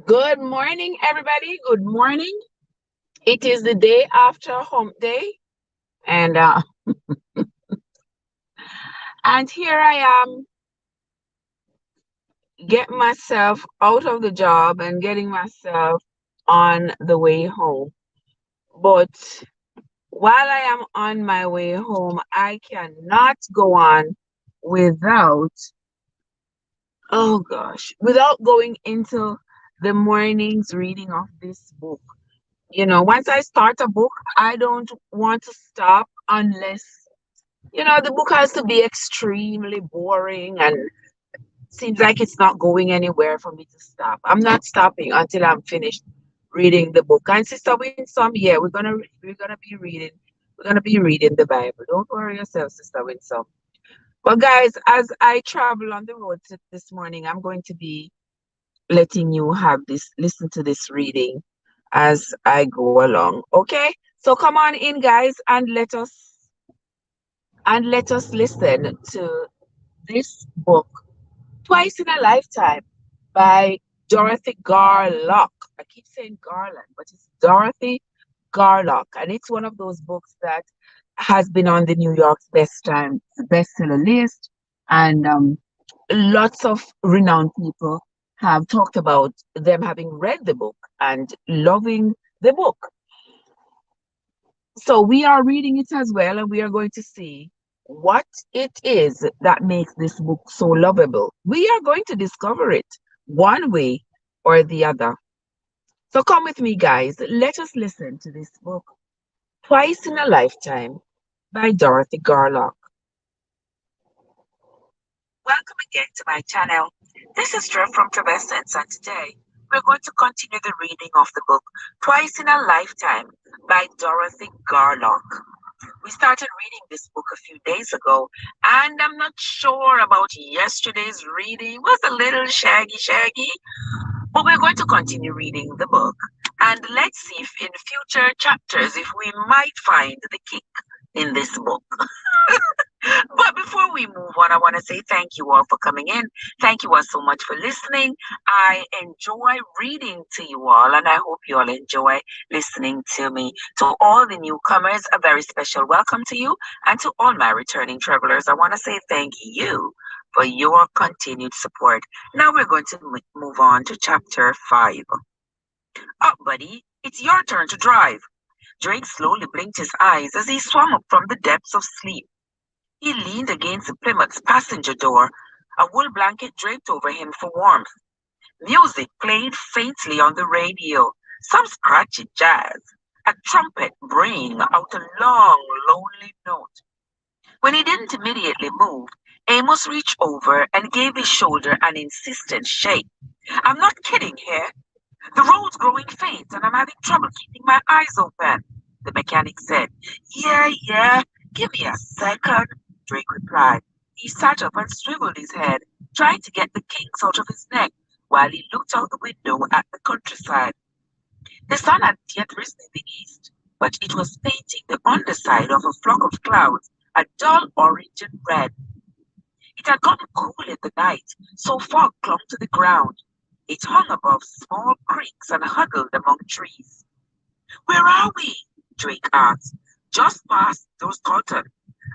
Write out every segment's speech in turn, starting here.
Good morning, everybody. Good morning. It is the day after hump day, and and here I am, getting myself out of the job and getting myself on the way home. But while I am on my way home, I cannot go on without, oh gosh, without going into the morning's reading of this book. Once I start a book, I don't want to stop unless, the book has to be extremely boring and seems like it's not going anywhere for me to stop. I'm not stopping until I'm finished reading the book. And Sister Winsome, yeah, we're gonna be reading the Bible. Don't worry yourself, Sister Winsome. But guys, as I travel on the road this morning, I'm going to be letting you listen to this reading as I go along. Okay? So come on in, guys, and let us listen to this book, Twice in a Lifetime, by Dorothy Garlock. I keep saying Garland, but it's Dorothy Garlock, and it's one of those books that has been on the New York's bestseller list, and lots of renowned people have talked about them having read the book and loving the book. So we are reading it as well, and we are going to see what it is that makes this book so lovable. We are going to discover it one way or the other. So come with me, guys. Let us listen to this book, Twice in a Lifetime by Dorothy Garlock. Welcome again to my channel. This is Jeff from Travestance, and today we're going to continue the reading of the book Twice in a Lifetime by Dorothy Garlock. We started reading this book a few days ago, and I'm not sure about yesterday's reading. It was a little shaggy, but we're going to continue reading the book. And let's see if in future chapters, if we might find the kick in this book. But before we move on, I want to say thank you all for coming in. Thank you all so much for listening. I enjoy reading to you all, and I hope you all enjoy listening to me. To all the newcomers, a very special welcome to you, and to all my returning travelers, I want to say thank you for your continued support. Now we're going to move on to chapter 5. Up, buddy, it's your turn to drive. Drake slowly blinked his eyes as he swam up from the depths of sleep. He leaned against the Plymouth's passenger door, a wool blanket draped over him for warmth. Music played faintly on the radio, some scratchy jazz, a trumpet braying out a long, lonely note. When he didn't immediately move, Amos reached over and gave his shoulder an insistent shake. I'm not kidding here. The road's growing faint and I'm having trouble keeping my eyes open, the mechanic said. Yeah, give me a second, Drake replied. He sat up and swiveled his head, trying to get the kinks out of his neck while he looked out the window at the countryside. The sun hadn't yet risen in the east, but it was painting the underside of a flock of clouds a dull orange and red. It had gotten cool in the night, so fog clung to the ground. It hung above small creeks and huddled among trees. Where are we? Drake asked. Just past those curtains.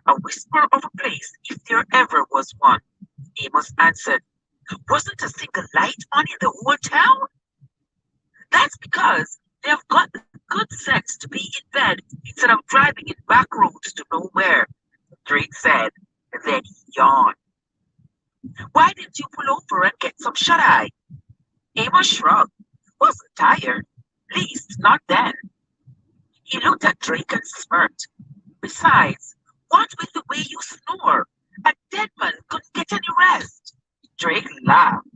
A whisper of a place, if there ever was one. Amos answered. Wasn't a single light on in the whole town? That's because they've got the good sense to be in bed instead of driving in back roads to nowhere, Drake said. Then he yawned. Why didn't you pull over and get some shut-eye? Amos shrugged. Wasn't tired. Least not then. He looked at Drake and smirked. Besides, what with the way you snore? A dead man couldn't get any rest. Drake laughed.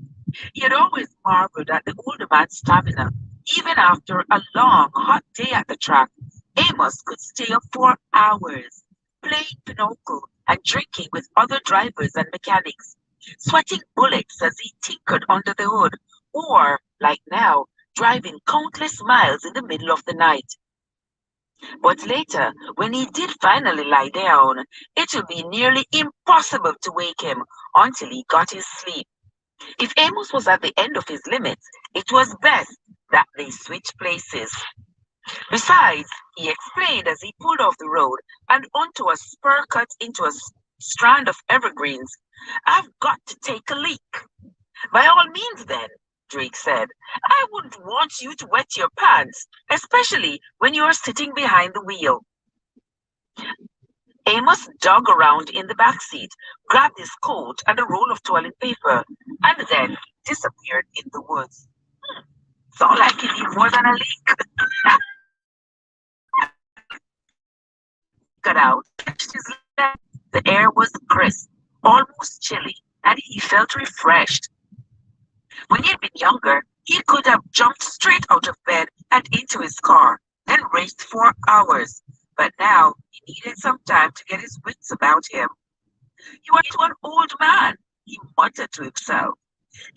He had always marveled at the older man's stamina. Even after a long, hot day at the track, Amos could stay up for hours, playing Pinochle and drinking with other drivers and mechanics, sweating bullets as he tinkered under the hood, or, like now, driving countless miles in the middle of the night. But later, when he did finally lie down, it would be nearly impossible to wake him until he got his sleep. If Amos was at the end of his limits, it was best that they switch places. Besides, he explained as he pulled off the road and onto a spur cut into a strand of evergreens, I've got to take a leak. By all means, then, Drake said. I wouldn't want you to wet your pants, especially when you're sitting behind the wheel. Amos dug around in the back seat, grabbed his coat and a roll of toilet paper, and then disappeared in the woods. It's all like he need more than a leak. Got out, stretched his legs. The air was crisp, almost chilly, and he felt refreshed. When he had been younger, he could have jumped straight out of bed and into his car, then raced for hours. But now he needed some time to get his wits about him. You are to an old man, he muttered to himself.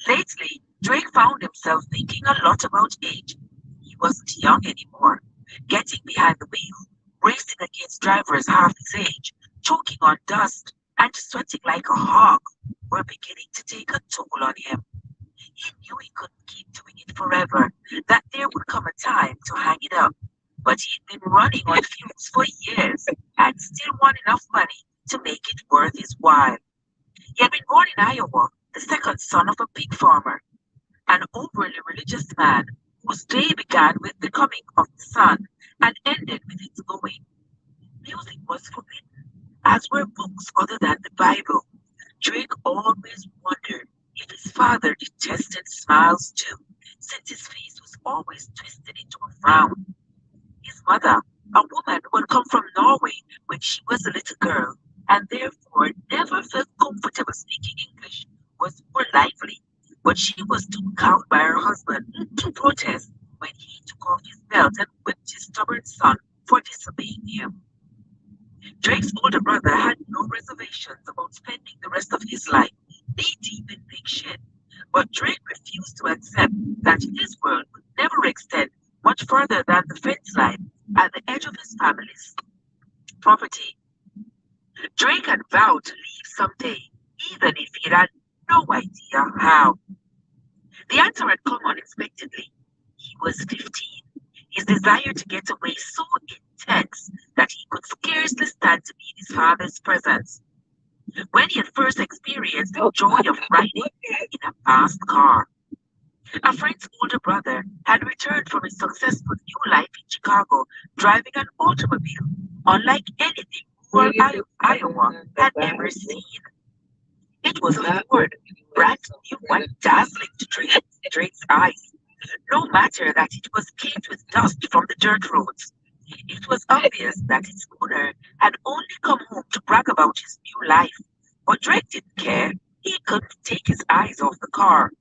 Lately, Drake found himself thinking a lot about age. He wasn't young anymore. Getting behind the wheel, racing against drivers half his age, choking on dust, and sweating like a hog were beginning to take a toll on him. He knew he couldn't keep doing it forever, that there would come a time to hang it up. But he'd been running on fumes for years and still won enough money to make it worth his while. He had been born in Iowa, the second son of a pig farmer, an overly religious man whose day began with the coming of the sun and ended with its going. Music was forbidden, as were books other than the Bible. Drake always wondered if his father detested smiles too, since his face was always twisted into a frown. His mother, a woman who had come from Norway when she was a little girl, and therefore never felt comfortable speaking English, was more lively, but she was too cowed by her husband to protest when he took off his belt and whipped his stubborn son for disobeying him. Drake's older brother had no reservations about spending the rest of his life knee deep in big shit, but Drake refused to accept that his world would never extend much further than the fence line at the edge of his family's property. Drake had vowed to leave someday, even if he had no idea how. The answer had come unexpectedly. He was 15. His desire to get away so intense that he could scarcely stand to be in his father's presence. When he had first experienced the joy of riding in a fast car. A friend's older brother had returned from his successful new life in Chicago, driving an automobile, unlike anything rural Iowa had ever seen. It was a Ford, brand new and dazzling to Drake's eyes, no matter that it was caked with dust from the dirt roads. It was obvious that its owner had only come home to brag about his new life, but Drake didn't care. He couldn't take his eyes off the car.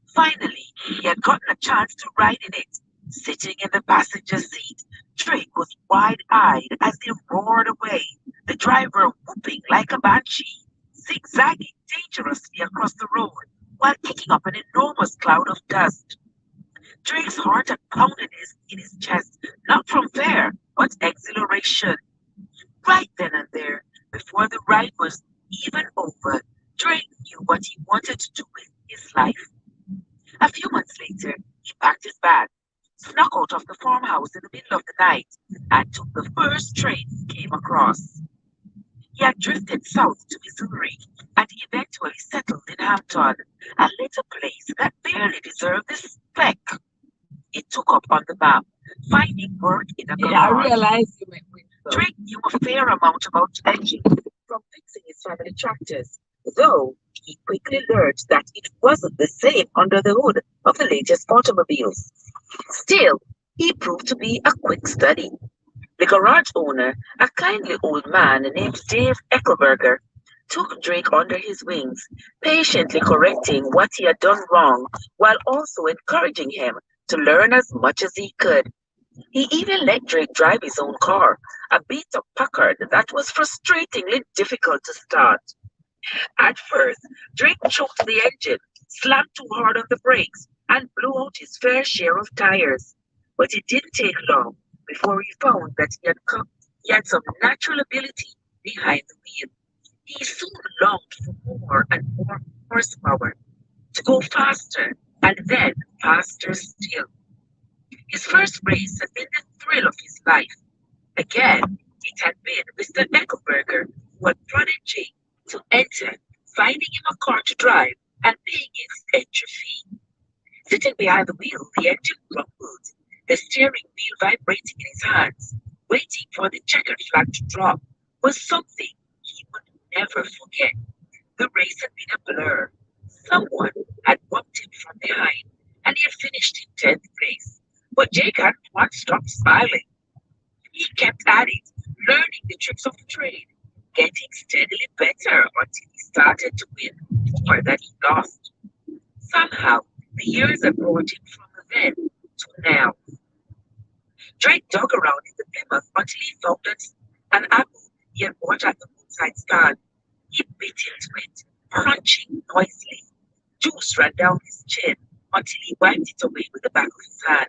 Finally, he had gotten a chance to ride in it. Sitting in the passenger seat, Drake was wide-eyed as they roared away, the driver whooping like a banshee, zigzagging dangerously across the road while kicking up an enormous cloud of dust. Drake's heart had pounded in his chest, not from fear, but exhilaration. Right then and there, before the ride was even over, Drake knew what he wanted to do with his life. A few months later, he packed his bag, snuck out of the farmhouse in the middle of the night, and took the first train he came across. He had drifted south to Missouri and eventually settled in Hampton, a little place that barely deserved the speck it took up on the map, finding work in a garage. Yeah, I realized you went with Drake knew a fair amount about engines from fixing his family tractors, though he quickly learned that it wasn't the same under the hood of the latest automobiles. Still, he proved to be a quick study. The garage owner, a kindly old man named Dave Eckelberger, took Drake under his wings, patiently correcting what he had done wrong while also encouraging him to learn as much as he could. He even let Drake drive his own car, a beat-up Packard that was frustratingly difficult to start. At first, Drake choked the engine, slammed too hard on the brakes, and blew out his fair share of tires. But it didn't take long before he found that he had some natural ability behind the wheel. He soon longed for more and more horsepower. go faster, and then faster still. His first race had been the thrill of his life. Again, it had been Mr. Eckelberger who had prodded Jake to enter, finding him a car to drive and paying its entry fee. Sitting behind the wheel, the engine rumbled, the steering wheel vibrating in his hands, waiting for the checkered flag to drop, was something he would never forget. The race had been a blur. Someone had bumped him from behind, and he had finished in 10th place. But Jake hadn't once stopped smiling. He kept at it, learning the tricks of the trade, getting steadily better until he started to win more than he lost. Somehow, the years had brought him from then to now. Drake dug around in the Plymouth until he found an apple he had bought at the roadside stand. He bit into it, crunching noisily. Juice ran down his chin until he wiped it away with the back of his hand.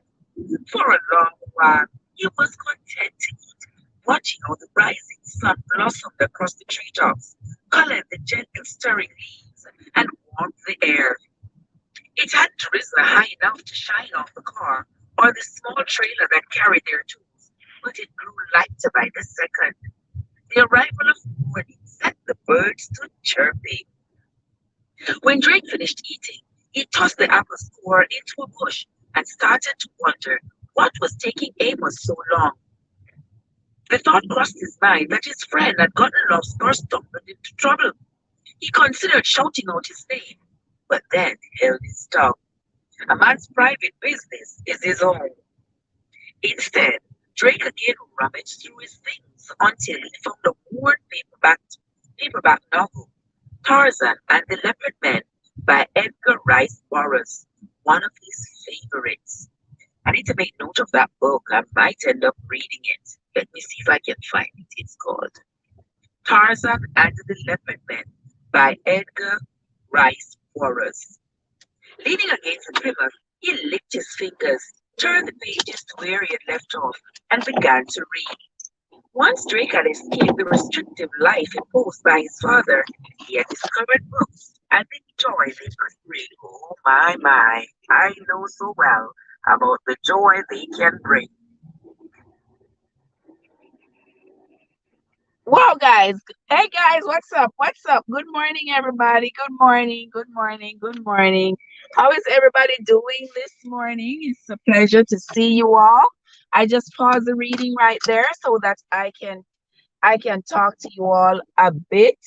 For a long while, he was content to eat, watching how the rising sun blossomed across the treetops, colored the gentle stirring leaves, and warmed the air. It hadn't risen high enough to shine off the car or the small trailer that carried their tools, but it grew lighter by the second. The arrival of morning set the birds to chirping. When Drake finished eating, he tossed the apple core into a bush and started to wonder what was taking Amos so long. The thought crossed his mind that his friend had gotten lost or stumbled into trouble. He considered shouting out his name, but then held his tongue. A man's private business is his own. Instead, Drake again rummaged through his things until he found a worn paperback novel, Tarzan and the Leopard Man by Edgar Rice Burroughs, one of his favorites. I need to make note of that book. I might end up reading it. Let me see if I can find it. It's called Tarzan and the Leopard Man by Edgar Rice Burroughs. Leaning against the Plymouth, he licked his fingers, turned the pages to where he had left off, and began to read. Once Drake had escaped the restrictive life imposed by his father, he had discovered books and the joy they could bring. Oh my, I know so well about the joy they can bring. Wow, guys. Hey, guys, what's up? What's up? Good morning, everybody. Good morning. Good morning. Good morning. How is everybody doing this morning? It's a pleasure to see you all. I just paused the reading right there so that I can talk to you all a bit.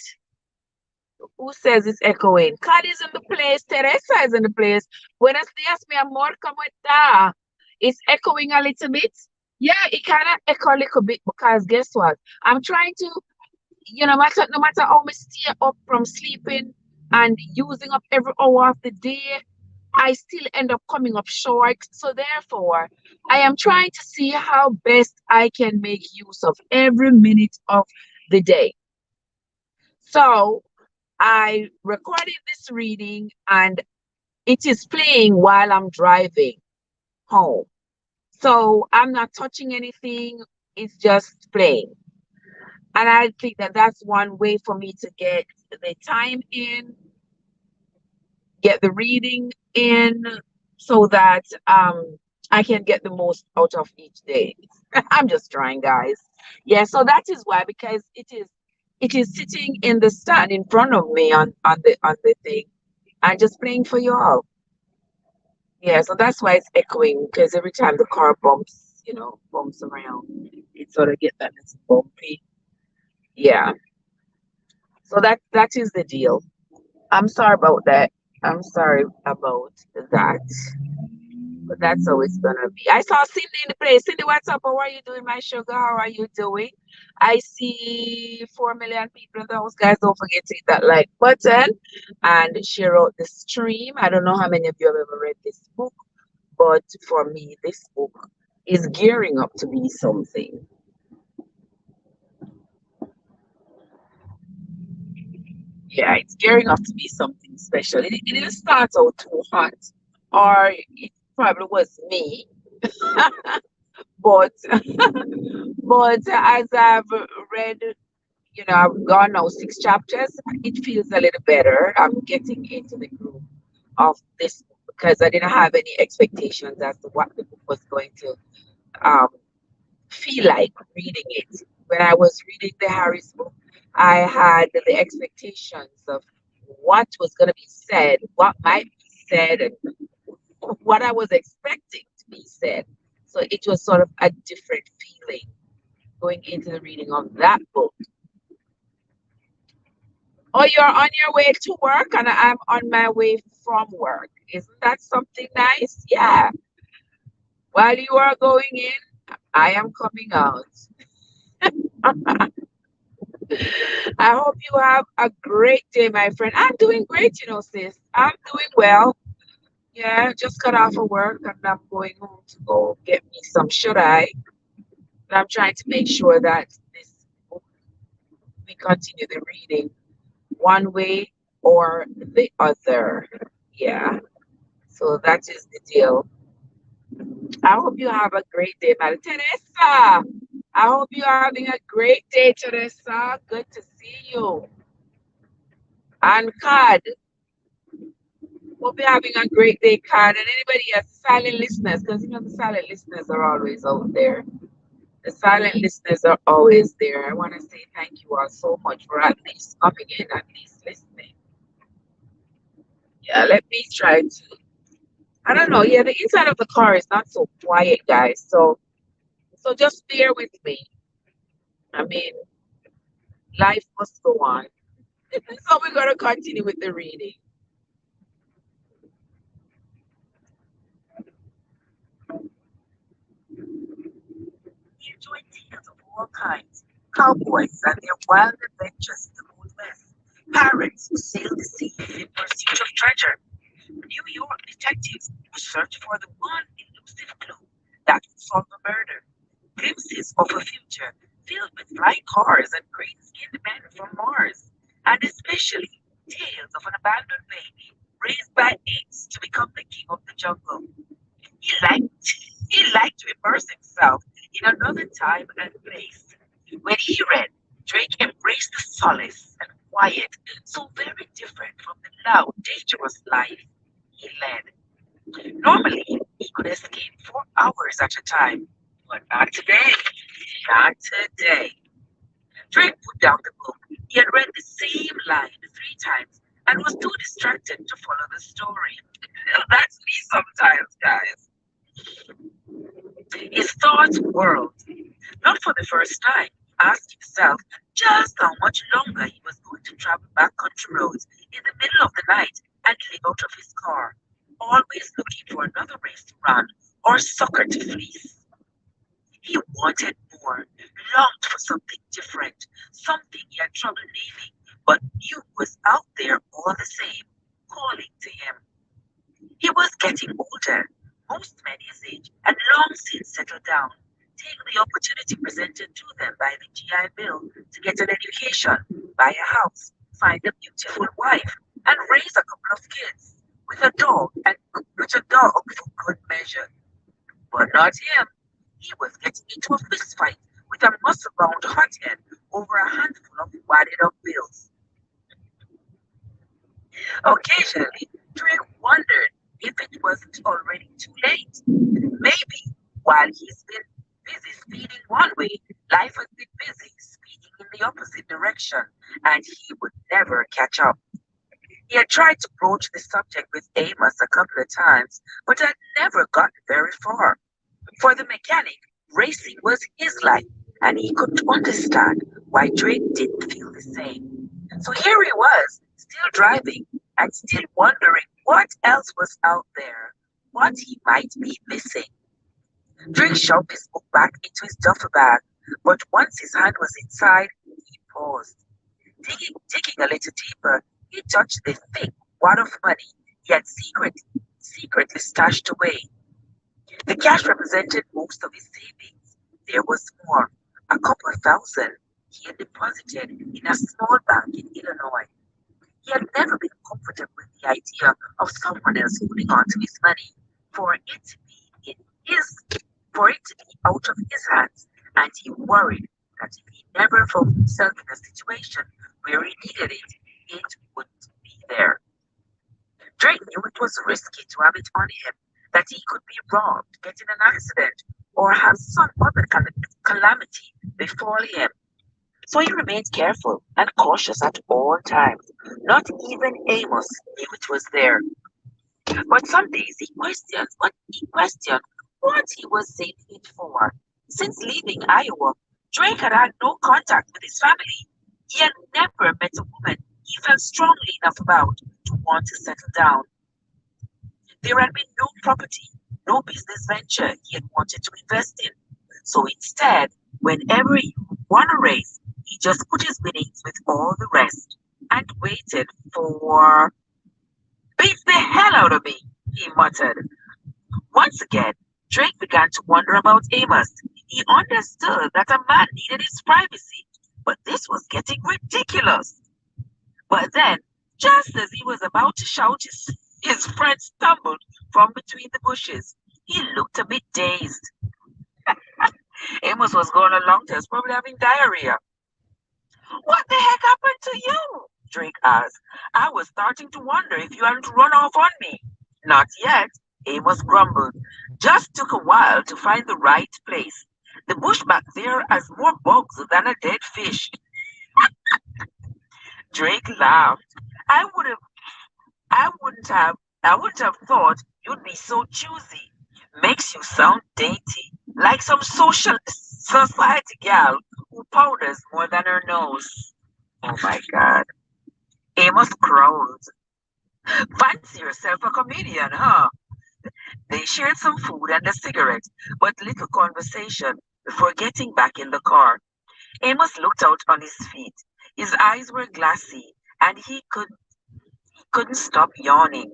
Who says it's echoing? Cadi's in the place. Teresa is in the place. Buenos dias, mi amor. ¿Cómo está? It's echoing a little bit. Yeah, it kind of echo a little bit because guess what? I'm trying to, no matter how much stay up from sleeping and using up every hour of the day, I still end up coming up short. So therefore, I am trying to see how best I can make use of every minute of the day. So I recorded this reading and it is playing while I'm driving home. So I'm not touching anything, it's just playing. And I think that that's one way for me to get the time in, get the reading in, so that I can get the most out of each day. I'm just trying, guys. Yeah, so that is why, because it is sitting in the stand in front of me on the thing and just playing for you all. Yeah, so that's why it's echoing, because every time the car bumps around, it sort of get that little bumpy. Yeah. So that is the deal. I'm sorry about that. I'm sorry about that. But that's how it's gonna be. I saw Cindy in the place. Cindy, what's up? How are you doing, my sugar? How are you doing? I see 4 million people in the house, guys. Don't forget to hit that like button and share out the stream. I don't know how many of you have ever read this book, but for me, this book is gearing up to be something. Yeah, it's gearing up to be something special. It didn't start out too hot, or it probably was me, but but as I've read, I've gone now 6 chapters. It feels a little better. I'm getting into the groove. of this book because I didn't have any expectations as to what the book was going to um, feel like reading it. When I was reading the Harris book, I had the expectations of what was going to be said, what might be said, and what I was expecting to be said. So it was sort of a different feeling going into the reading of that book. Oh, you're on your way to work, and I'm on my way from work. Isn't that something nice? Yeah. While you are going in, I am coming out. I hope you have a great day, my friend. I'm doing great, sis. I'm doing well. Yeah, just got off of work and I'm going home to go get me some shut eye. And I'm trying to make sure that this book, we continue the reading one way or the other. Yeah, so that is the deal. I hope you have a great day, Madam Teresa. I hope you're having a great day, Teresa. Good to see you. And Cad, hope you're having a great day, Cad. And anybody else, silent listeners, because the silent listeners are always out there. The silent listeners are always there. I want to say thank you all so much for at least coming in, at least listening. Yeah, let me try to. I don't know. Yeah, the inside of the car is not so quiet, guys. So just bear with me. I mean, life must go on. So we're gonna continue with the reading. You enjoy tales of all kinds, cowboys and their wild adventures in the Old West, pirates who sailed the sea in pursuit of treasure, New York detectives who search for the one elusive clue that would solve a murder, glimpses of a future filled with flying cars and green-skinned men from Mars, and especially tales of an abandoned baby raised by apes to become the king of the jungle. He liked he liked to immerse himself in another time and place. When he read, Drake embraced the solace and quiet, so very different from the loud, dangerous life he led. Normally, he could escape for hours at a time, but not today. Not today. Drake put down the book. He had read the same line 3 times and was too distracted to follow the story. That's me sometimes, guys. His thoughts whirled. Not for the first time, he asked himself just how much longer he was going to travel back country roads in the middle of the night and live out of his car, always looking for another race to run or sucker to fleece. He wanted more, longed for something different, something he had trouble leaving, but knew was out there all the same, calling to him. He was getting older, most men his age had long since settled down, taking the opportunity presented to them by the GI Bill to get an education, buy a house, find a beautiful wife, and raise a couple of kids with a dog and with a dog for good measure. But not him. He was getting into a fist fight with a muscle-bound hothead over a handful of wadded up bills. Occasionally, Drake wondered if it wasn't already too late. Maybe while he's been busy speeding one way, life has been busy speeding in the opposite direction, and he would never catch up. He had tried to broach the subject with Amos a couple of times, but had never gotten very far. For the mechanic, racing was his life, and he couldn't understand why Drake didn't feel the same. So here he was, still driving, and still wondering what else was out there, what he might be missing. Drake shoved his book back into his duffel bag, but once his hand was inside, he paused. Digging a little deeper, he touched the thick wad of money he had secretly stashed away. The cash represented most of his savings. There was more, a couple of thousand he had deposited in a small bank in Illinois. He had never been comfortable with the idea of someone else holding on to his money, for it to be in his, for it to be out of his hands, and he worried that if he never found himself in a situation where he needed it, it wouldn't be there. Drake knew it was risky to have it on him that he could be robbed, get in an accident, or have some other calamity befall him. So he remained careful and cautious at all times. Not even Amos knew it was there. But some days he questioned what he was saving it for. Since leaving Iowa, Drake had had no contact with his family. He had never met a woman he felt strongly enough about to want to settle down. There had been no property, no business venture he had wanted to invest in. So instead, whenever he won a race, he just put his winnings with all the rest and waited for beat the hell out of me, he muttered. Once again, Drake began to wonder about Amos. He understood that a man needed his privacy, but this was getting ridiculous. But then, just as he was about to shout, his friend stumbled from between the bushes. He looked a bit dazed. Amos was going along to us, probably having diarrhea. What the heck happened to you? Drake asked. I was starting to wonder if you hadn't run off on me. Not yet, Amos grumbled. Just took a while to find the right place. The bush back there has more bugs than a dead fish. Drake laughed. I would have I wouldn't have I wouldn't have thought you'd be so choosy. Makes you sound dainty, like some social society gal who powders more than her nose. Oh my god. Amos growled. Fancy yourself a comedian, huh? They shared some food and a cigarette, but little conversation before getting back in the car. Amos looked out on his feet. His eyes were glassy, and he couldn't stop yawning.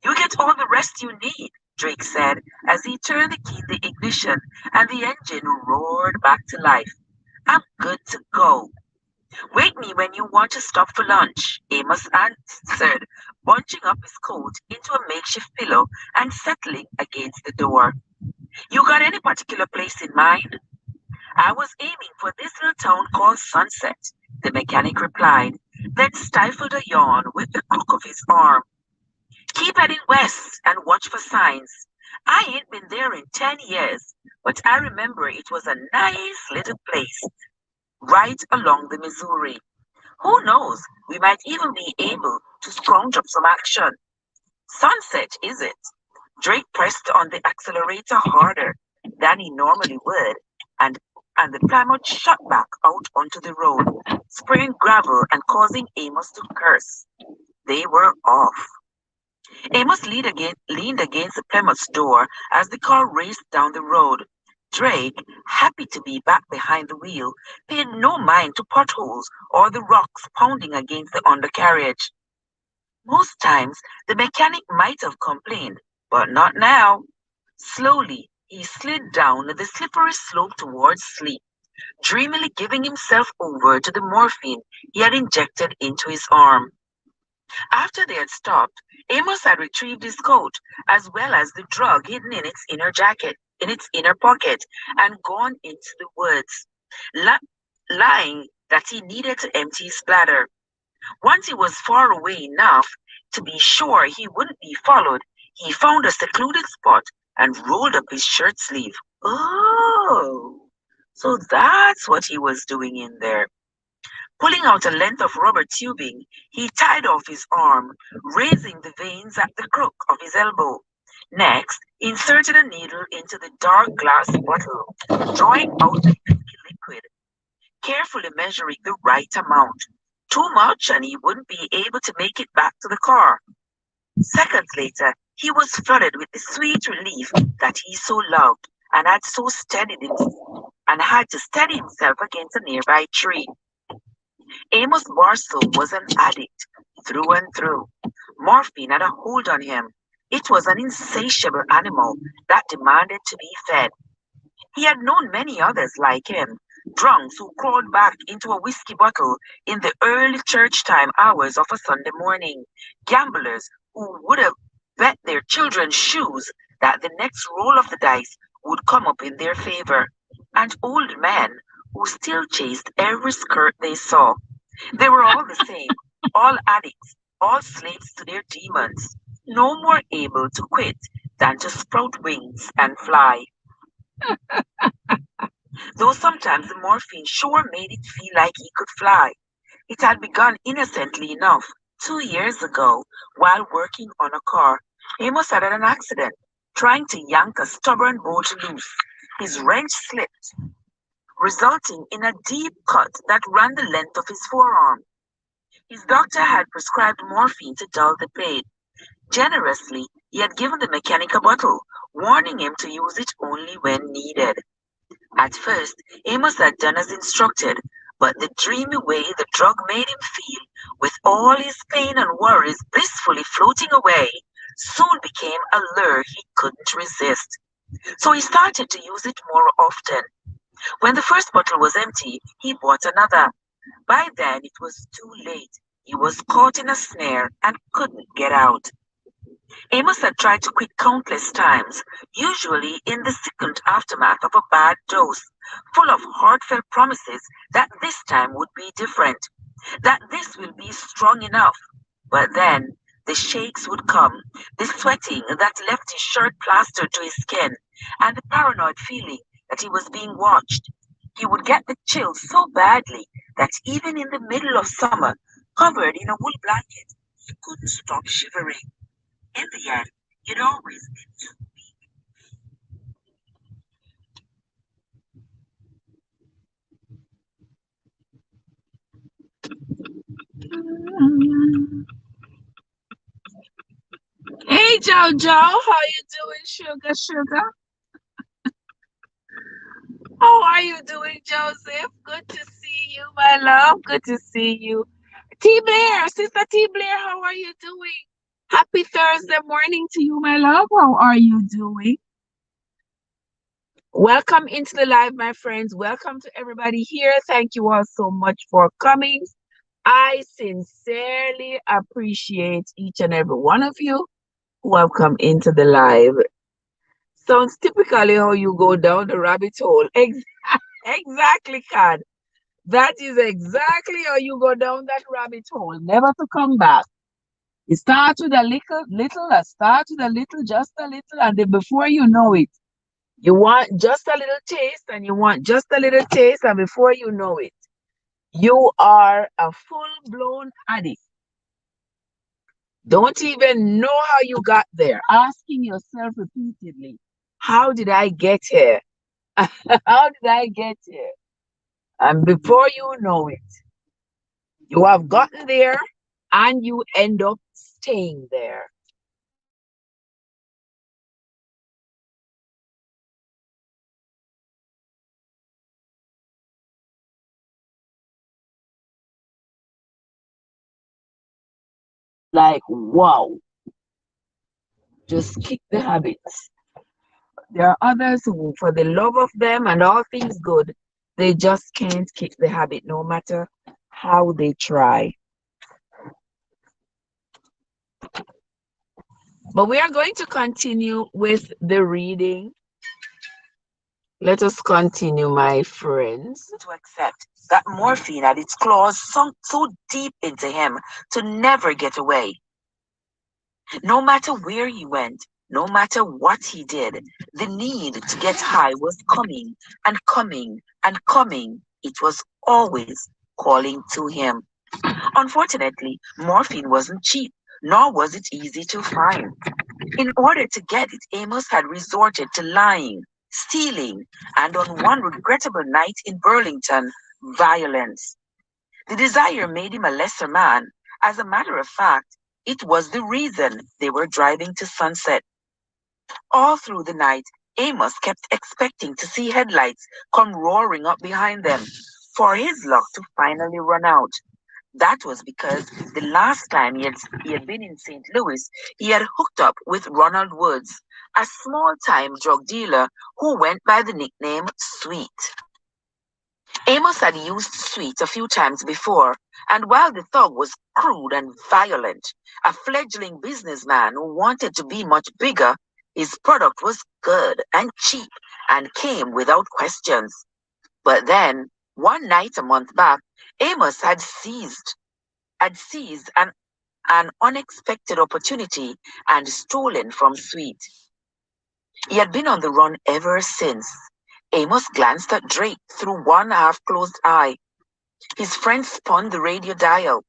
You get all the rest you need, Drake said as he turned the key in the ignition and the engine roared back to life. I'm good to go. Wake me when you want to stop for lunch, Amos answered, bunching up his coat into a makeshift pillow and settling against the door. You got any particular place in mind? I was aiming for this little town called Sunset, the mechanic replied, then stifled a yawn with the crook of his arm. Keep heading west and watch for signs. I ain't been there in 10 years, but I remember it was a nice little place right along the Missouri. Who knows, we might even be able to scrounge up some action. Sunset, is it? Drake pressed on the accelerator harder than he normally would, and and the Plymouth shot back out onto the road, spraying gravel and causing Amos to curse. They were off. Amos leaned against the Plymouth's door as the car raced down the road. Drake, happy to be back behind the wheel, paid no mind to potholes or the rocks pounding against the undercarriage. Most times, the mechanic might have complained, but not now. Slowly, he slid down the slippery slope towards sleep, dreamily giving himself over to the morphine he had injected into his arm. After they had stopped, Amos had retrieved his coat, as well as the drug hidden in its inner pocket, and gone into the woods, lying that he needed to empty his bladder. Once he was far away enough to be sure he wouldn't be followed, he found a secluded spot and rolled up his shirt sleeve. Oh, so that's what he was doing in there. Pulling out a length of rubber tubing, he tied off his arm, raising the veins at the crook of his elbow. Next, he inserted a needle into the dark glass bottle, drawing out the milky liquid, carefully measuring the right amount. Too much, and he wouldn't be able to make it back to the car. Seconds later, he was flooded with the sweet relief that he so loved and and had to steady himself against a nearby tree. Amos Barstow was an addict through and through. Morphine had a hold on him. It was an insatiable animal that demanded to be fed. He had known many others like him, drunks who crawled back into a whiskey bottle in the early church time hours of a Sunday morning, gamblers who would have bet their children's shoes that the next roll of the dice would come up in their favor, and old men who still chased every skirt they saw. They were all the same, all addicts, all slaves to their demons. no more able to quit than to sprout wings and fly. Though sometimes the morphine sure made it feel like he could fly. It had begun innocently enough. 2 years ago, while working on a car, Amos had an accident, trying to yank a stubborn bolt loose. His wrench slipped, resulting in a deep cut that ran the length of his forearm. His doctor had prescribed morphine to dull the pain. Generously, he had given the mechanic a bottle, warning him to use it only when needed. At first, Amos had done as instructed, but the dreamy way the drug made him feel, with all his pain and worries blissfully floating away, soon became a lure he couldn't resist. So he started to use it more often. When the first bottle was empty, he bought another. By then it was too late. He was caught in a snare and couldn't get out. Amos had tried to quit countless times, usually in the sickened aftermath of a bad dose, full of heartfelt promises that this time would be different, that this will be strong enough. But then the shakes would come, the sweating that left his shirt plastered to his skin, and the paranoid feeling that he was being watched. He would get the chills so badly that even in the middle of summer, covered in a wool blanket, he couldn't stop shivering. In the end, it always Hey Jojo, how you doing, sugar sugar? How are you doing, Joseph? Good to see you, my love. Good to see you. T Blair, Sister T Blair, how are you doing? Happy Thursday morning to you, my love. How are you doing? Welcome into the live, my friends. Welcome to everybody here. Thank you all so much for coming. I sincerely appreciate each and every one of you who have come into the live. Sounds typically how you go down the rabbit hole. Exactly, Cad. That is exactly how you go down that rabbit hole, never to come back. You start with a little, start with a little, just a little, and then before you know it, you want just a little taste, and you want just a little taste, and before you know it, you are a full-blown addict. Don't even know how you got there. Asking yourself repeatedly, how did I get here? How did I get here? And before you know it, you have gotten there and you end up staying there. Like, wow, just kick the habits. There are others who, for the love of them and all things good, they just can't kick the habit no matter how they try. But we are going to continue with the reading. Let us continue, my friends. to accept that morphine had its claws sunk so deep into him to never get away. No matter where he went, no matter what he did, the need to get high was coming and coming and coming. It was always calling to him. Unfortunately, morphine wasn't cheap, nor was it easy to find. In order to get it, Amos had resorted to lying, stealing, and on one regrettable night in Burlington, violence. The desire made him a lesser man. As a matter of fact, it was the reason they were driving to Sunset. All through the night, Amos kept expecting to see headlights come roaring up behind them, for his luck to finally run out. That was because the last time he had been in St. Louis, he had hooked up with Ronald Woods, a small time drug dealer who went by the nickname Sweet. Amos had used Sweet a few times before, and while the thug was crude and violent, a fledgling businessman who wanted to be much bigger, his product was good and cheap and came without questions. But then, one night a month back, Amos had seized an an unexpected opportunity and stolen from Sweet. He had been on the run ever since. Amos glanced at Drake through one half-closed eye. His friend spun the radio dial,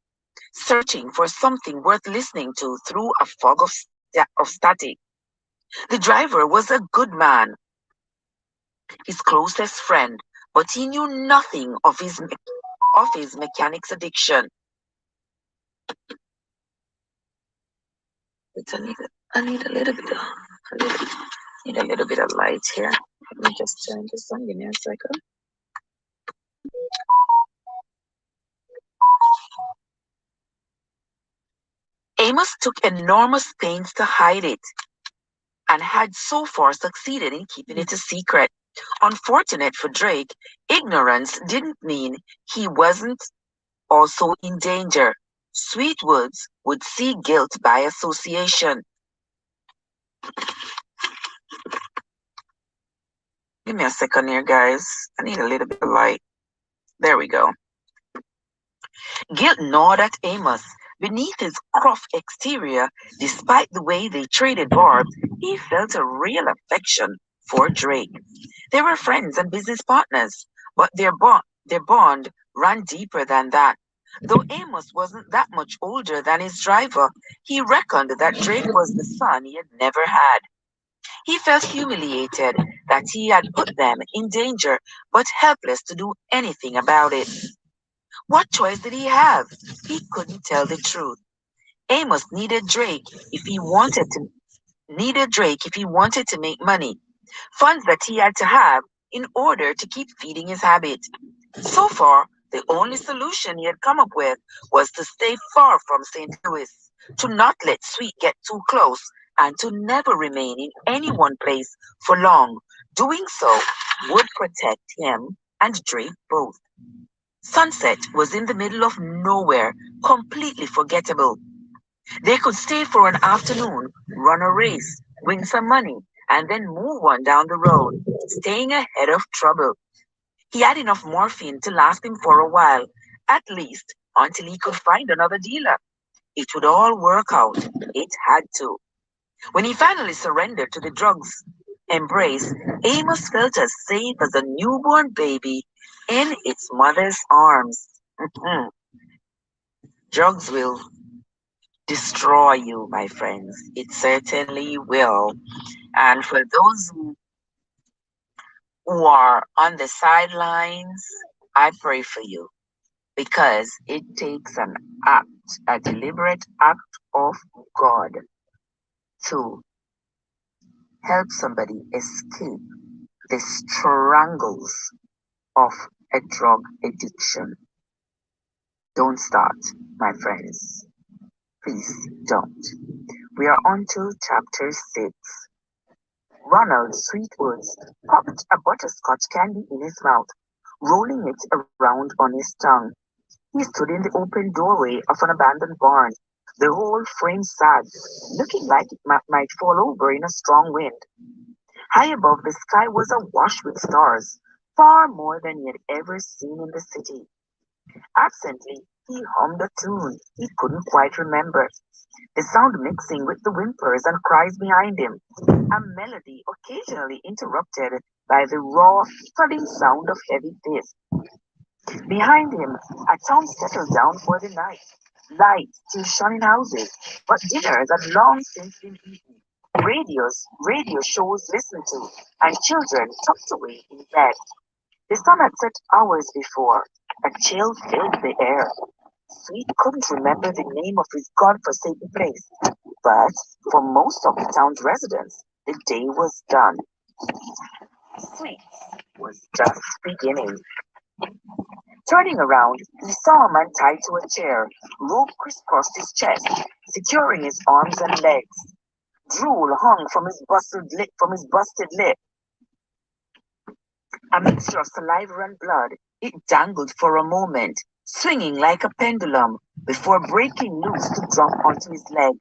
searching for something worth listening to through a fog of static. The driver was a good man, his closest friend, but he knew nothing of his mechanic's addiction. Wait, I need a little bit of I need a little bit of light here. Let me just turn this on. Give me a second. Amos took enormous pains to hide it and had so far succeeded in keeping it a secret. Unfortunate for Drake, ignorance didn't mean he wasn't also in danger. Sweetwoods would see guilt by association. Give me a second here, guys. I need a little bit of light. There we go. Guilt gnawed at Amos. Beneath his gruff exterior, despite the way they traded barbs, he felt a real affection for Drake. They were friends and business partners, but their bond ran deeper than that. Though Amos wasn't that much older than his driver, he reckoned that Drake was the son he had never had. He felt humiliated that he had put them in danger, but helpless to do anything about it. What choice did he have? He couldn't tell the truth. Amos needed Drake if he wanted to make money, funds that he had to have in order to keep feeding his habit. So far, the only solution he had come up with was to stay far from St. Louis, to not let Sweet get too close, and to never remain in any one place for long. Doing so would protect him and Drake both. Sunset was in the middle of nowhere, completely forgettable. They could stay for an afternoon, run a race, win some money, and then move on down the road, staying ahead of trouble. He had enough morphine to last him for a while, at least until he could find another dealer. It would all work out. It had to. When he finally surrendered to the drugs' embrace, Amos felt as safe as a newborn baby in its mother's arms. Drugs will destroy you, my friends. It certainly will. And for those who are on the sidelines, I pray for you because it takes an act, a deliberate act of God to help somebody escape the strangles of a drug addiction. Don't start, my friends. Please don't. We are on to chapter 6. Ronald Sweetwoods popped a butterscotch candy in his mouth, rolling it around on his tongue. He stood in the open doorway of an abandoned barn, the whole frame sad, looking like it might fall over in a strong wind. High above, the sky was awash with stars, far more than he had ever seen in the city. Absently, he hummed a tune he couldn't quite remember, the sound mixing with the whimpers and cries behind him, a melody occasionally interrupted by the raw, thudding sound of heavy fists. Behind him, a town settled down for the night. Lights still shone in houses, but dinners had long since been eaten. Radio shows listened to, and children tucked away in bed. The sun had set hours before. A chill filled the air. Sweet couldn't remember the name of his god-forsaken place, but for most of the town's residents, the day was done. Sweet was just beginning. Turning around, he saw a man tied to a chair, rope crisscrossed his chest, securing his arms and legs. Drool hung from his busted lip. A mixture of saliva and blood, it dangled for a moment, swinging like a pendulum, before breaking loose to drop onto his leg.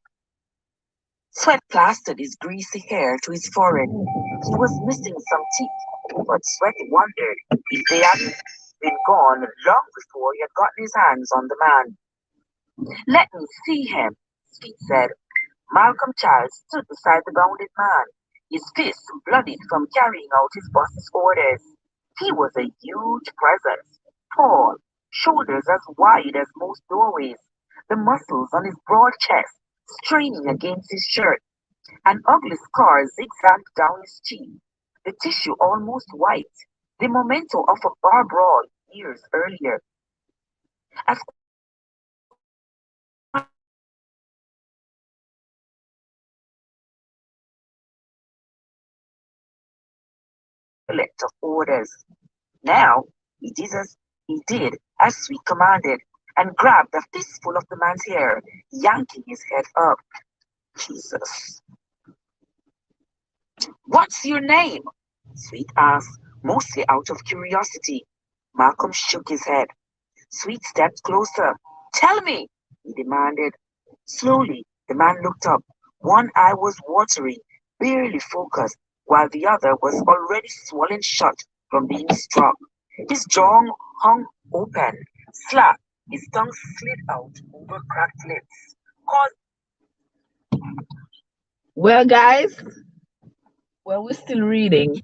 Sweat plastered his greasy hair to his forehead. He was missing some teeth, but Sweat wondered if they hadn't been gone long before he had gotten his hands on the man. Let me see him, Sweet said. Malcolm Child stood beside the wounded man, his fists bloodied from carrying out his boss's orders. He was a huge presence, tall, shoulders as wide as most doorways, the muscles on his broad chest straining against his shirt. An ugly scar zigzagged down his cheek, the tissue almost white, the memento of a bar brawl years earlier. As quietly as possible, Malcolm gave the man a final order. Sweet followed, the most violent of orders. Now he did as Sweet commanded, and grabbed a fistful of the man's hair, yanking his head up. Jesus. What's your name? Sweet asked, mostly out of curiosity. Malcolm shook his head. Sweet stepped closer. Tell me, he demanded. Slowly, the man looked up. One eye was watery, barely focused, while the other was already swollen shut from being struck. His jaw hung open. Slap! His tongue slid out over cracked lips. Cause Well, guys, well, we're still reading,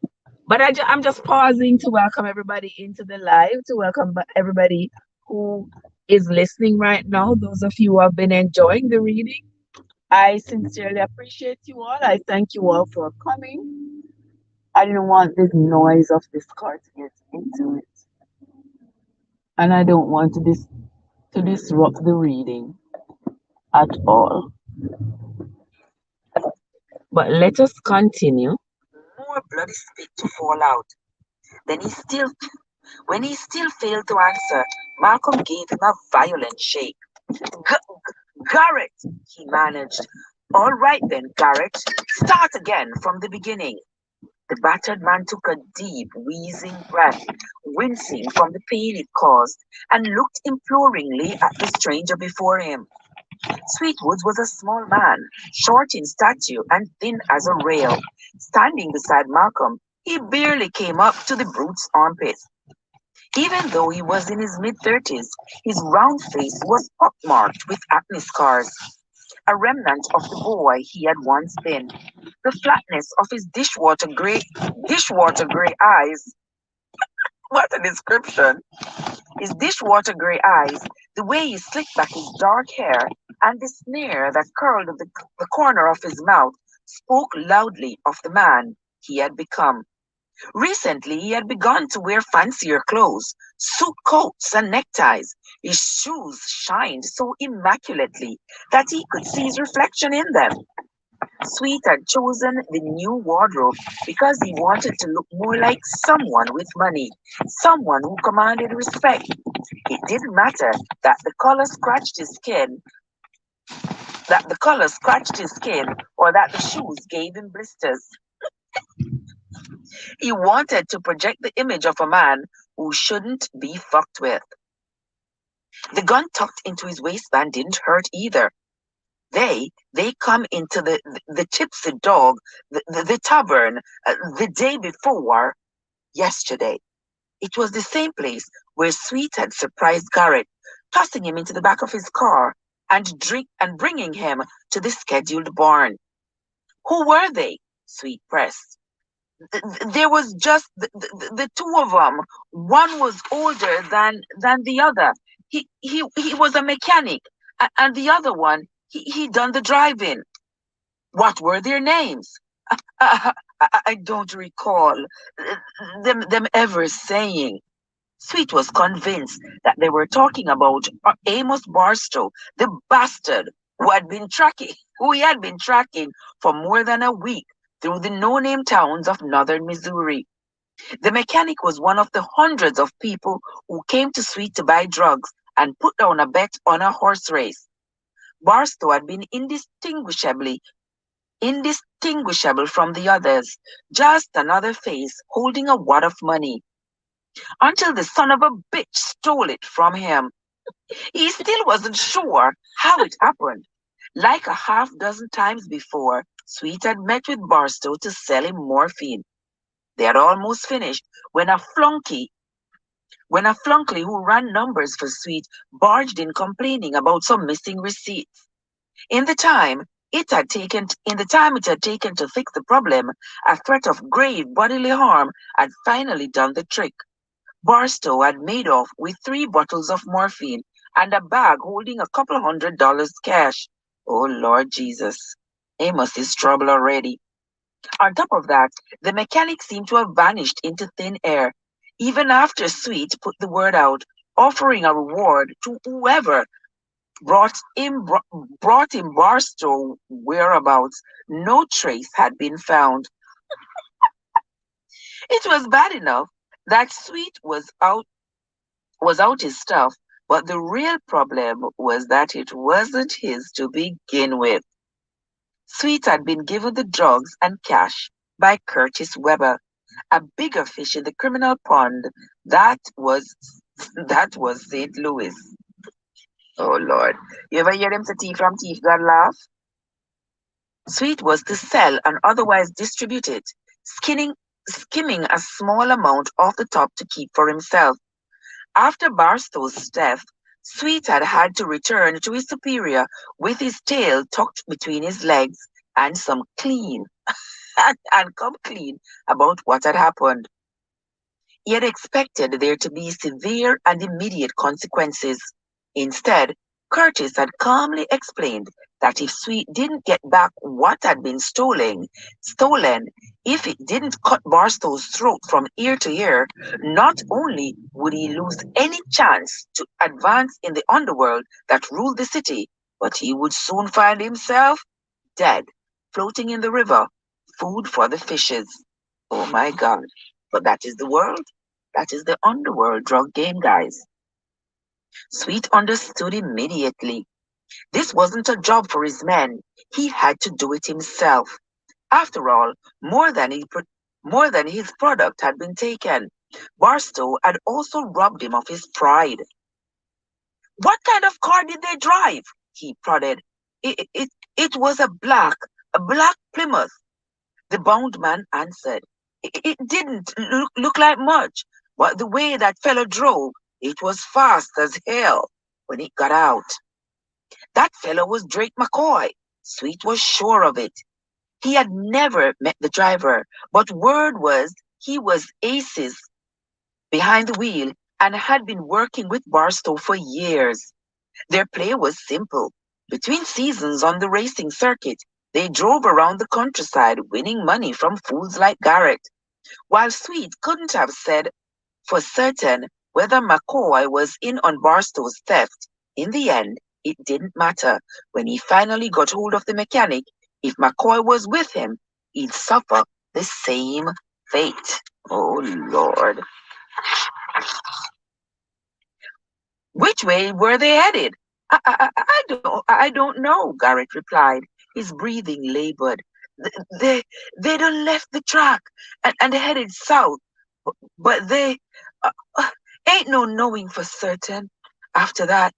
but I'm just pausing to welcome everybody into the live, to welcome everybody who is listening right now. Those of you who have been enjoying the reading, I sincerely appreciate you all. I thank you all for coming. I didn't want the noise of this car to get into it, and I don't want to disrupt the reading at all. But let us continue. more bloody spit to fall out. Then he still When he still failed to answer, Malcolm gave him a violent shake. Garrett, he managed. All right then, Garrett. Start again from the beginning. The battered man took a deep, wheezing breath, wincing from the pain it caused, and looked imploringly at the stranger before him. Sweetwoods was a small man, short in stature and thin as a rail. Standing beside Malcolm, he barely came up to the brute's armpits. Even though he was in his mid-30s, his round face was pockmarked with acne scars, a remnant of the boy he had once been. The flatness of his dishwater gray eyes, what a description! His dishwater gray eyes, the way he slicked back his dark hair, and the sneer that curled at the corner of his mouth spoke loudly of the man he had become. Recently, he had begun to wear fancier clothes, suit coats and neckties. His shoes shined so immaculately that he could see his reflection in them. Sweet had chosen the new wardrobe because he wanted to look more like someone with money, someone who commanded respect. It didn't matter that the color scratched his skin, or that the shoes gave him blisters. He wanted to project the image of a man who shouldn't be fucked with. The gun tucked into his waistband didn't hurt either. They come into the Tipsy Dog, the tavern, the day before yesterday. It was the same place where Sweet had surprised Garrett, tossing him into the back of his car and bringing him to the scheduled barn. Who were they? Sweet pressed. There was just the two of them. One was older than the other. He was a mechanic, and the other one he done the driving. What were their names? I don't recall them ever saying. Sweet was convinced that they were talking about Amos Barstow, the bastard who he had been tracking for more than a week through the no-name towns of northern Missouri. The mechanic was one of the hundreds of people who came to Sweet to buy drugs and put down a bet on a horse race. Barstow had been indistinguishable from the others, just another face holding a wad of money, until the son of a bitch stole it from him. He still wasn't sure how it happened. Like a half dozen times before, Sweet had met with Barstow to sell him morphine. They had almost finished when a flunky who ran numbers for Sweet barged in complaining about some missing receipts. In the time it had taken to fix the problem, a threat of grave bodily harm had finally done the trick. Barstow had made off with 3 bottles of morphine and a bag holding a couple $100 cash. Oh Lord Jesus. Amos is trouble already. On top of that, the mechanic seemed to have vanished into thin air, even after Sweet put the word out, offering a reward to whoever brought him Barstow whereabouts. No trace had been found. It was bad enough that Sweet was out his stuff, but the real problem was that it wasn't his to begin with. Sweet had been given the drugs and cash by Curtis Weber, a bigger fish in the criminal pond. That was that was St. Louis. Oh Lord. You ever hear them say thief from thief, God laugh? Sweet was to sell and otherwise distribute it, skimming a small amount off the top to keep for himself. After Barstow's death, Sweet had had to return to his superior with his tail tucked between his legs and some clean and come clean about what had happened. He had expected there to be severe and immediate consequences. Instead, Curtis had calmly explained that if Sweet didn't get back what had been stolen, if it didn't cut Barstow's throat from ear to ear, not only would he lose any chance to advance in the underworld that ruled the city, but he would soon find himself dead, floating in the river, food for the fishes. Oh my God. But that is the world. That is the underworld drug game, guys. Sweet understood immediately. This wasn't a job for his men. He had to do it himself. After all, more than his product had been taken. Barstow had also robbed him of his pride. What kind of car did they drive? He prodded. It was a black Plymouth. The bound man answered. It didn't look like much, but the way that fellow drove, it was fast as hell when it got out. That fellow was Drake McCoy. Sweet was sure of it. He had never met the driver, but word was he was aces behind the wheel and had been working with Barstow for years. Their play was simple. Between seasons on the racing circuit, they drove around the countryside winning money from fools like Garrett. While Sweet couldn't have said for certain whether McCoy was in on Barstow's theft, in the end, it didn't matter. When he finally got hold of the mechanic, if McCoy was with him, he'd suffer the same fate. Oh, Lord. Which way were they headed? I don't know, Garrett replied, his breathing labored. They, they done left the track and headed south, but they uh, uh, ain't no knowing for certain. After that,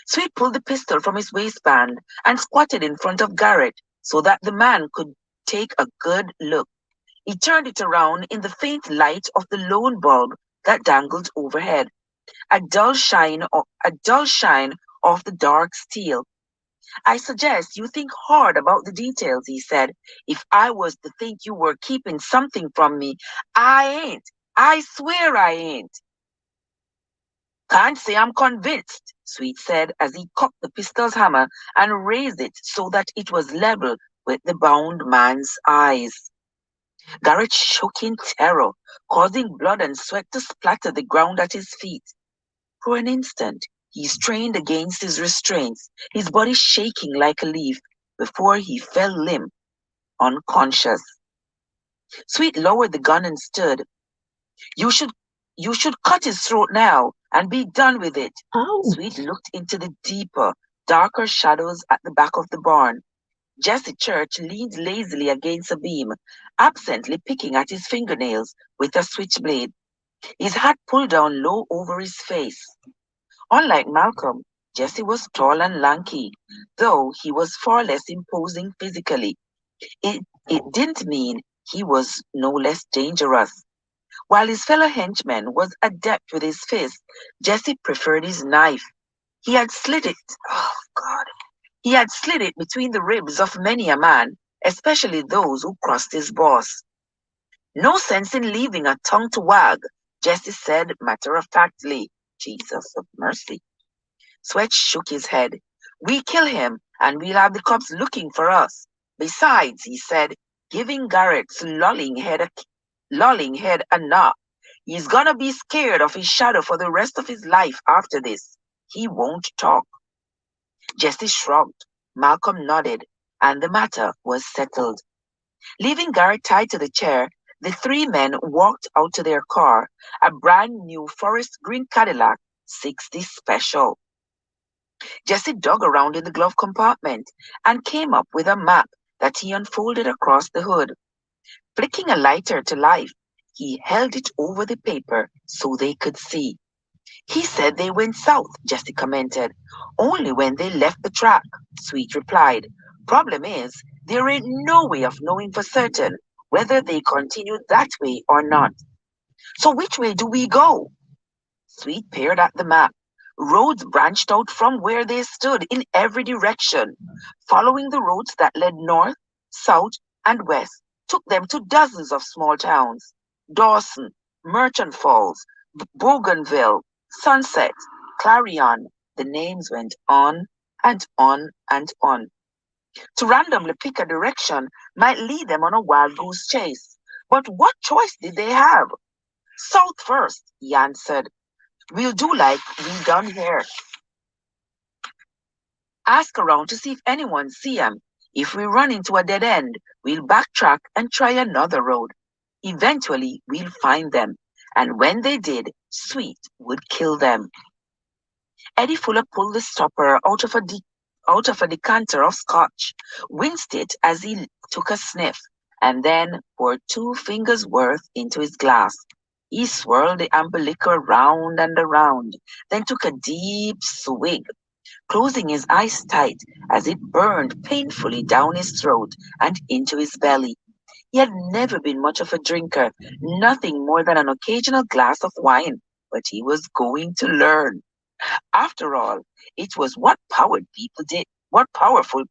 Sweet pulled the pistol from his waistband and squatted in front of Garrett so that the man could take a good look. He turned it around in the faint light of the lone bulb that dangled overhead, a dull shine of the dark steel. I suggest you think hard about the details, he said. If I was to think you were keeping something from me, I ain't. I swear I ain't. Can't say I'm convinced, Sweet said as he cocked the pistol's hammer and raised it so that it was level with the bound man's eyes. Garrett shook in terror, causing blood and sweat to splatter the ground at his feet. For an instant, he strained against his restraints, his body shaking like a leaf, before he fell limp, unconscious. Sweet lowered the gun and stood. You should you should cut his throat now and be done with it. Oh, Sweet looked into the deeper, darker shadows at the back of the barn. Jesse Church leaned lazily against a beam, absently picking at his fingernails with a switchblade, his hat pulled down low over his face. Unlike Malcolm, Jesse was tall and lanky, though he was far less imposing physically. It didn't mean he was no less dangerous. While his fellow henchman was adept with his fist, Jesse preferred his knife. He had slit it. Oh, God. He had slid it between the ribs of many a man, especially those who crossed his boss. No sense in leaving a tongue to wag, Jesse said matter-of-factly. Jesus of mercy. Sweat shook his head. We kill him, and we'll have the cops looking for us. Besides, he said, giving Garrett's lolling head a knock. He's gonna be scared of his shadow for the rest of his life after this. He won't talk. Jesse shrugged. Malcolm nodded, and the matter was settled. Leaving Garrett tied to the chair, the three men walked out to their car, a brand new forest green Cadillac 60 Special. Jesse dug around in the glove compartment and came up with a map that he unfolded across the hood. Flicking a lighter to life, he held it over the paper so they could see. He said they went south, Jesse commented. Only when they left the track, Sweet replied. Problem is, there ain't no way of knowing for certain whether they continued that way or not. So which way do we go? Sweet peered at the map. Roads branched out from where they stood in every direction. Following the roads that led north, south, and west took them to dozens of small towns. Dawson, Merchant Falls, Bougainville, Sunset, Clarion. The names went on and on and on. To randomly pick a direction might lead them on a wild goose chase. But what choice did they have? South first, he answered. We'll do like we done here. Ask around to see if anyone see 'em. If we run into a dead end, we'll backtrack and try another road. Eventually, we'll find them. And when they did, Sweet would kill them. Eddie Fuller pulled the stopper out of a decanter of scotch, winced it as he took a sniff, and then poured 2 fingers' worth into his glass. He swirled the amber liquor round and around, then took a deep swig, closing his eyes tight as it burned painfully down his throat and into his belly. He had never been much of a drinker, nothing more than an occasional glass of wine, but he was going to learn. After all, it was what powerful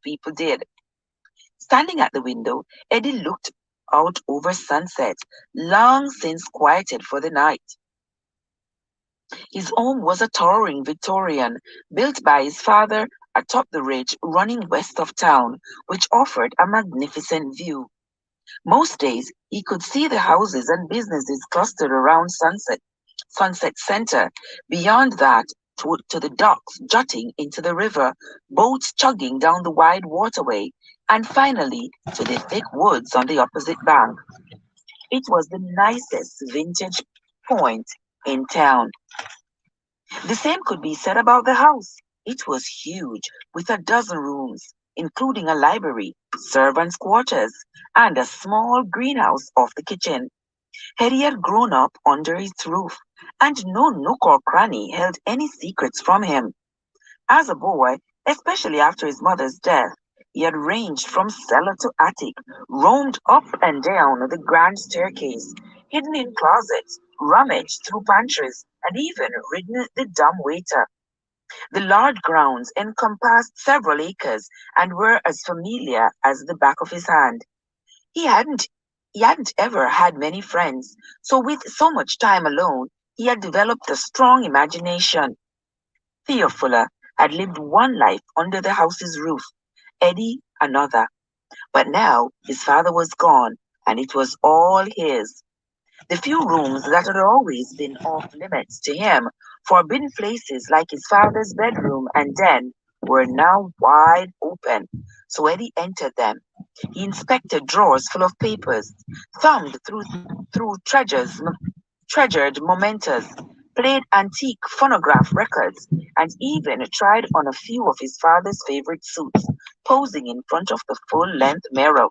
people did. Standing at the window, Eddie looked out over sunset, long since quieted for the night. His home was a towering Victorian, built by his father atop the ridge running west of town, which offered a magnificent view. Most days, he could see the houses and businesses clustered around Sunset Center. Beyond that, to the docks jutting into the river, boats chugging down the wide waterway, and finally to the thick woods on the opposite bank. It was the nicest vintage point in town. The same could be said about the house. It was huge, with a dozen rooms, including a library, servants' quarters, and a small greenhouse off the kitchen. Hetty had grown up under his roof, and no nook or cranny held any secrets from him. As a boy, especially after his mother's death, he had ranged from cellar to attic, roamed up and down the grand staircase, hidden in closets, rummaged through pantries, and even ridden the dumb waiter. The large grounds encompassed several acres and were as familiar as the back of his hand. He hadn't he hadn't ever had many friends, so with so much time alone, he had developed a strong imagination. Theo Fuller had lived one life under the house's roof, Eddie another. But now his father was gone, and it was all his. The few rooms that had always been off limits to him, forbidden places like his father's bedroom and den, were now wide open. So Eddie entered them. He inspected drawers full of papers, thumbed through treasured mementos, played antique phonograph records, and even tried on a few of his father's favorite suits, posing in front of the full-length mirror.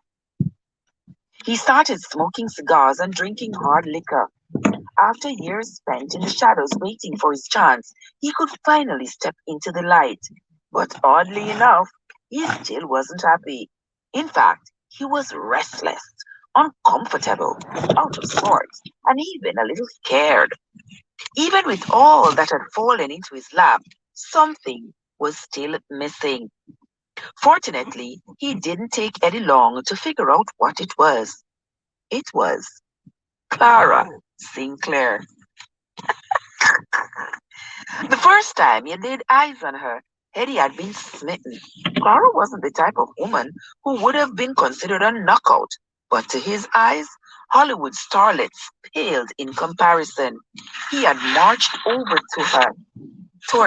He started smoking cigars and drinking hard liquor. After years spent in the shadows waiting for his chance, he could finally step into the light. But oddly enough, he still wasn't happy. In fact, he was restless, uncomfortable, out of sorts, and even a little scared. Even with all that had fallen into his lap, something was still missing. Fortunately, he didn't take Eddie long to figure out what it was. It was Clara Sinclair. The first time he laid eyes on her, Eddie had been smitten. Clara wasn't the type of woman who would have been considered a knockout, but to his eyes, Hollywood starlets paled in comparison. He had marched over to her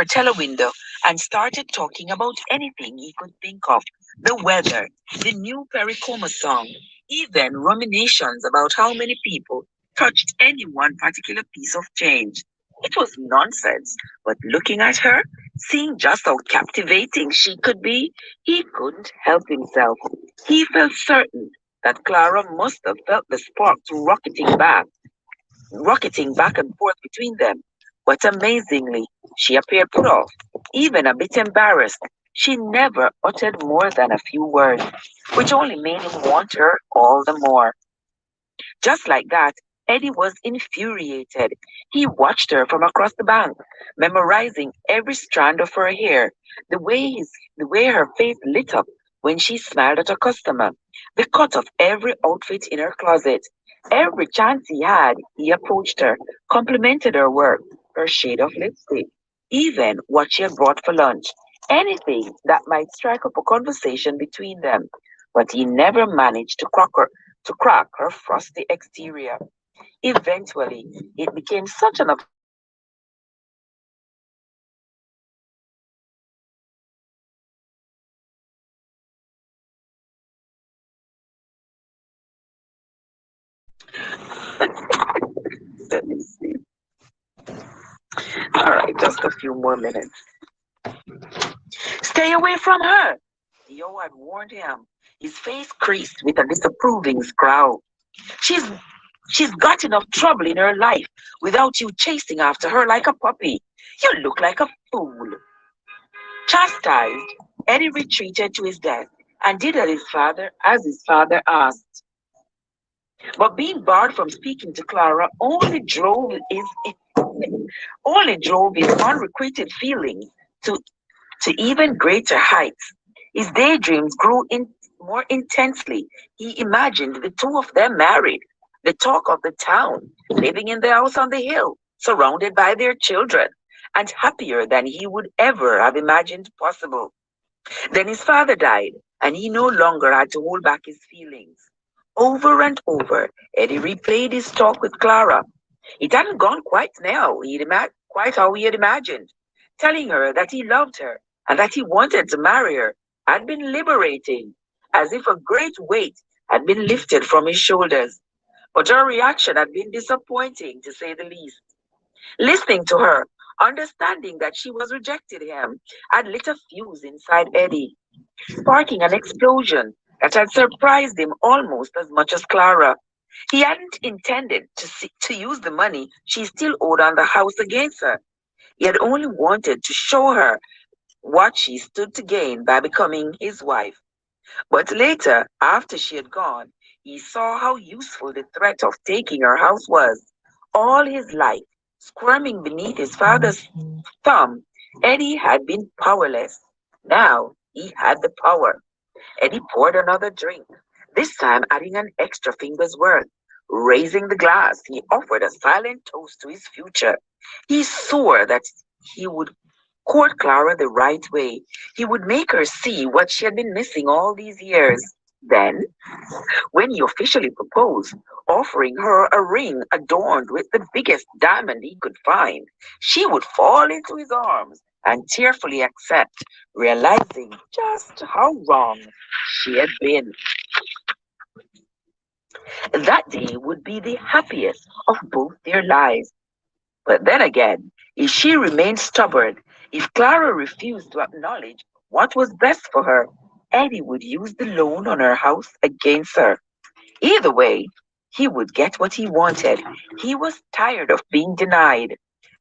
telewindow and started talking about anything he could think of: the weather, the new Pericoma song, even ruminations about how many people touched any one particular piece of change. It was nonsense, but looking at her, seeing just how captivating she could be, he couldn't help himself. He felt certain that Clara must have felt the sparks rocketing back and forth between them. But amazingly, she appeared put off, even a bit embarrassed. She never uttered more than a few words, which only made him want her all the more. Just like that, Eddie was infuriated. He watched her from across the bank, memorizing every strand of her hair, the way her face lit up when she smiled at a customer, the cut of every outfit in her closet. Every chance he had, he approached her, complimented her work, her shade of lipstick, even what she had brought for lunch, anything that might strike up a conversation between them. But he never managed to crack her frosty exterior. Eventually, it became such an obsession that he started thinking he could never marry her. He had to stop and realize that she was beautiful and let me see. All right, just a few more minutes. Stay away from her, Theo had warned him, his face creased with a disapproving scowl. She's she's got enough trouble in her life without you chasing after her like a puppy. You look like a fool. Chastised, Eddie retreated to his desk and did as his father asked. But being barred from speaking to Clara only drove his unrequited feelings to even greater heights. His daydreams grew more intensely. He imagined the two of them married, the talk of the town, living in the house on the hill, surrounded by their children, and happier than he would ever have imagined possible. Then his father died, and he no longer had to hold back his feelings. Over and over, Eddie replayed his talk with Clara. It hadn't gone quite how he had imagined. Telling her that he loved her and that he wanted to marry her had been liberating, as if a great weight had been lifted from his shoulders. But her reaction had been disappointing, to say the least. Listening to her, understanding that she was rejecting him, had lit a fuse inside Eddie, sparking an explosion that had surprised him almost as much as Clara. He hadn't intended to use the money she still owed on the house against her. He had only wanted to show her what she stood to gain by becoming his wife. But later, after she had gone, he saw how useful the threat of taking her house was. All his life, squirming beneath his father's thumb, Eddie had been powerless. Now he had the power. Eddie poured another drink, this time adding an extra finger's worth. Raising the glass, he offered a silent toast to his future. He swore that he would court Clara the right way. He would make her see what she had been missing all these years. Then, when he officially proposed, offering her a ring adorned with the biggest diamond he could find, she would fall into his arms and tearfully accept, realizing just how wrong she had been. That day would be the happiest of both their lives. But then again, if she remained stubborn, if Clara refused to acknowledge what was best for her, Eddie would use the loan on her house against her. Either way, he would get what he wanted. He was tired of being denied.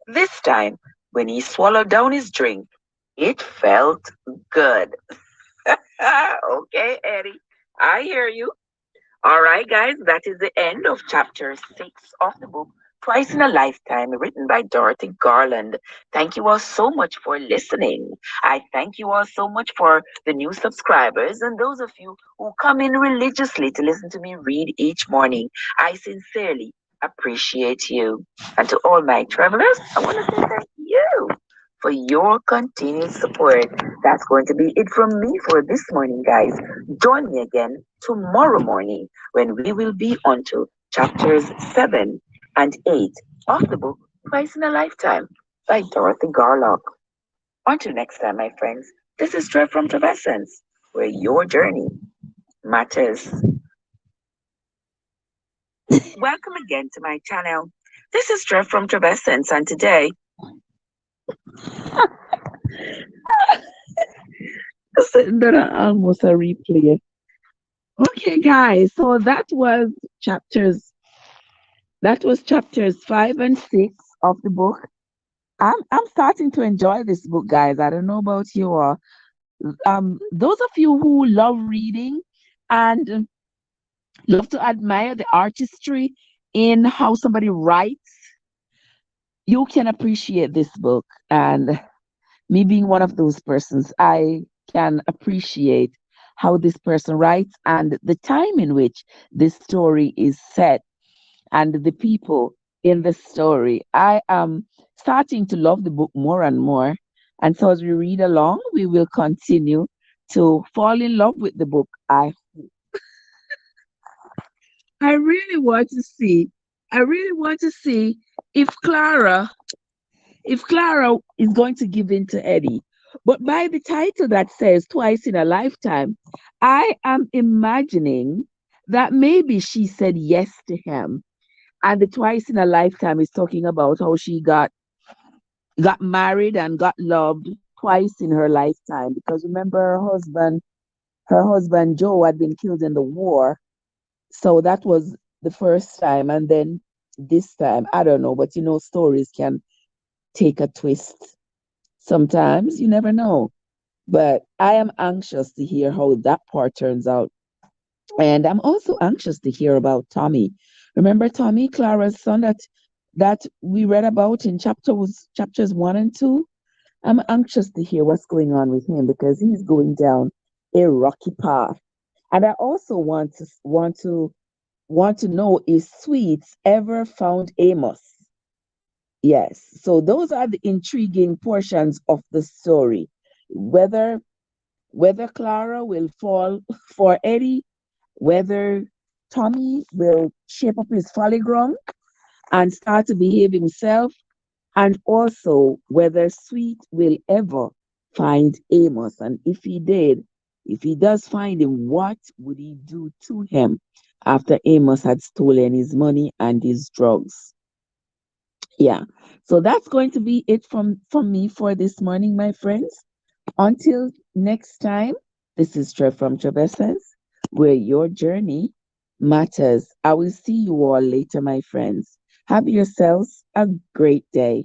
This time, when he swallowed down his drink, it felt good. Okay, Eddie, I hear you. All right, guys, that is the end of chapter 6 of the book, Twice in a Lifetime, written by Dorothy Garland. Thank you all so much for listening. I thank you all so much for the new subscribers and those of you who come in religiously to listen to me read each morning. I sincerely appreciate you. And to all my travelers, I want to say thank you for your continued support. That's going to be it from me for this morning, guys. Join me again tomorrow morning when we will be on to chapters 7 and 8 of the book Twice in a Lifetime by Dorothy Garlock. Until next time, my friends, this is Trev from Travessence, where your journey matters. Welcome again to my channel. This is Trev from Travessence, and today, That almost a replay. Okay, guys. So chapters. That was chapters 5 and 6 of the book. I'm starting to enjoy this book, guys. I don't know about you all. Those of you who love reading and love to admire the artistry in how somebody writes, you can appreciate this book. And me being one of those persons, I can appreciate how this person writes and the time in which this story is set and the people in the story. I am starting to love the book more and more. And so as we read along, we will continue to fall in love with the book. I really want to see. I really want to see if Clara is going to give in to Eddie. But by the title that says Twice in a Lifetime, I am imagining that maybe she said yes to him. And the Twice in a Lifetime is talking about how she got married and got loved twice in her lifetime. Because remember her husband Joe had been killed in the war. So that was the first time. And then this time, I don't know, but stories can take a twist. Sometimes you never know. But I am anxious to hear how that part turns out. And I'm also anxious to hear about Tommy. Remember Tommy, Clara's son that we read about in chapters 1 and 2? I'm anxious to hear what's going on with him because he's going down a rocky path. And I also want to know if Sweets ever found Amos. Yes. So those are the intriguing portions of the story. Whether whether Clara will fall for Eddie, whether Tommy will shape up his folly ground and start to behave himself, and also whether Sweet will ever find Amos. And if he does find him, what would he do to him after Amos had stolen his money and his drugs? Yeah. So that's going to be it from me for this morning, my friends. Until next time, this is Trev from Traverses, where your journey matters. I will see you all later, my friends. Have yourselves a great day.